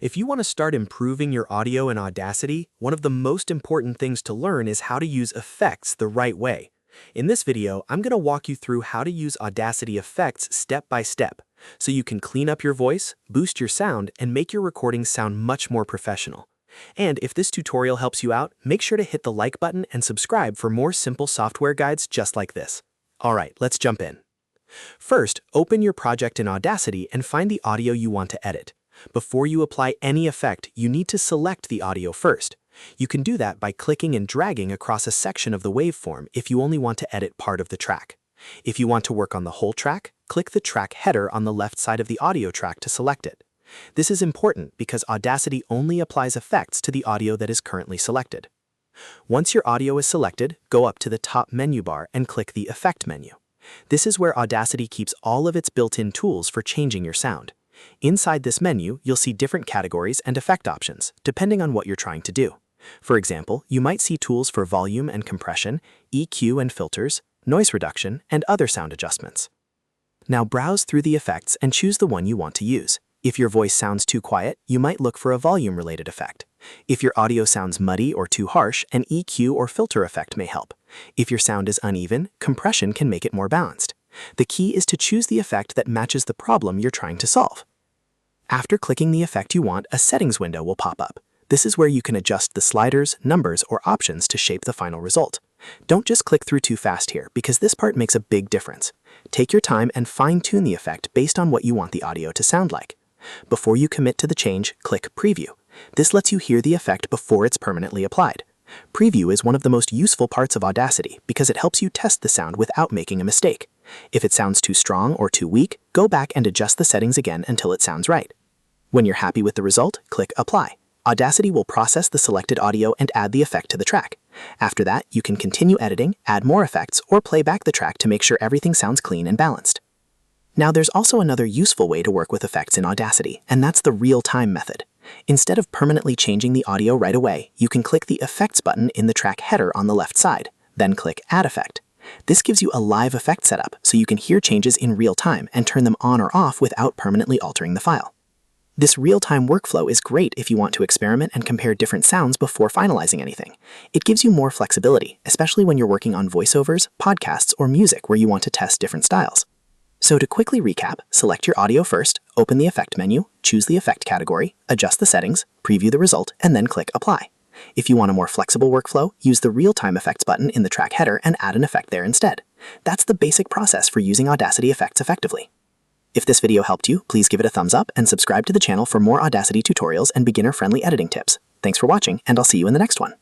If you want to start improving your audio in Audacity, one of the most important things to learn is how to use effects the right way. In this video, I'm going to walk you through how to use Audacity effects step by step, so you can clean up your voice, boost your sound, and make your recordings sound much more professional. And if this tutorial helps you out, make sure to hit the like button and subscribe for more simple software guides just like this. Alright, let's jump in. First, open your project in Audacity and find the audio you want to edit. Before you apply any effect, you need to select the audio first. You can do that by clicking and dragging across a section of the waveform if you only want to edit part of the track. If you want to work on the whole track, click the track header on the left side of the audio track to select it. This is important because Audacity only applies effects to the audio that is currently selected. Once your audio is selected, go up to the top menu bar and click the Effect menu. This is where Audacity keeps all of its built-in tools for changing your sound. Inside this menu, you'll see different categories and effect options, depending on what you're trying to do. For example, you might see tools for volume and compression, EQ and filters, noise reduction, and other sound adjustments. Now browse through the effects and choose the one you want to use. If your voice sounds too quiet, you might look for a volume-related effect. If your audio sounds muddy or too harsh, an EQ or filter effect may help. If your sound is uneven, compression can make it more balanced. The key is to choose the effect that matches the problem you're trying to solve. After clicking the effect you want, a settings window will pop up. This is where you can adjust the sliders, numbers, or options to shape the final result. Don't just click through too fast here, because this part makes a big difference. Take your time and fine-tune the effect based on what you want the audio to sound like. Before you commit to the change, click Preview. This lets you hear the effect before it's permanently applied. Preview is one of the most useful parts of Audacity because it helps you test the sound without making a mistake. If it sounds too strong or too weak, go back and adjust the settings again until it sounds right. When you're happy with the result, click Apply. Audacity will process the selected audio and add the effect to the track. After that, you can continue editing, add more effects, or play back the track to make sure everything sounds clean and balanced. Now there's also another useful way to work with effects in Audacity, and that's the real-time method. Instead of permanently changing the audio right away, you can click the Effects button in the track header on the left side, then click Add Effect. This gives you a live effect setup so you can hear changes in real time and turn them on or off without permanently altering the file. This real-time workflow is great if you want to experiment and compare different sounds before finalizing anything. It gives you more flexibility, especially when you're working on voiceovers, podcasts, or music where you want to test different styles. So to quickly recap, select your audio first, open the Effect menu, choose the effect category, adjust the settings, preview the result, and then click Apply. If you want a more flexible workflow, use the Real-Time Effects button in the track header and add an effect there instead. That's the basic process for using Audacity effects effectively. If this video helped you, please give it a thumbs up and subscribe to the channel for more Audacity tutorials and beginner-friendly editing tips. Thanks for watching, and I'll see you in the next one.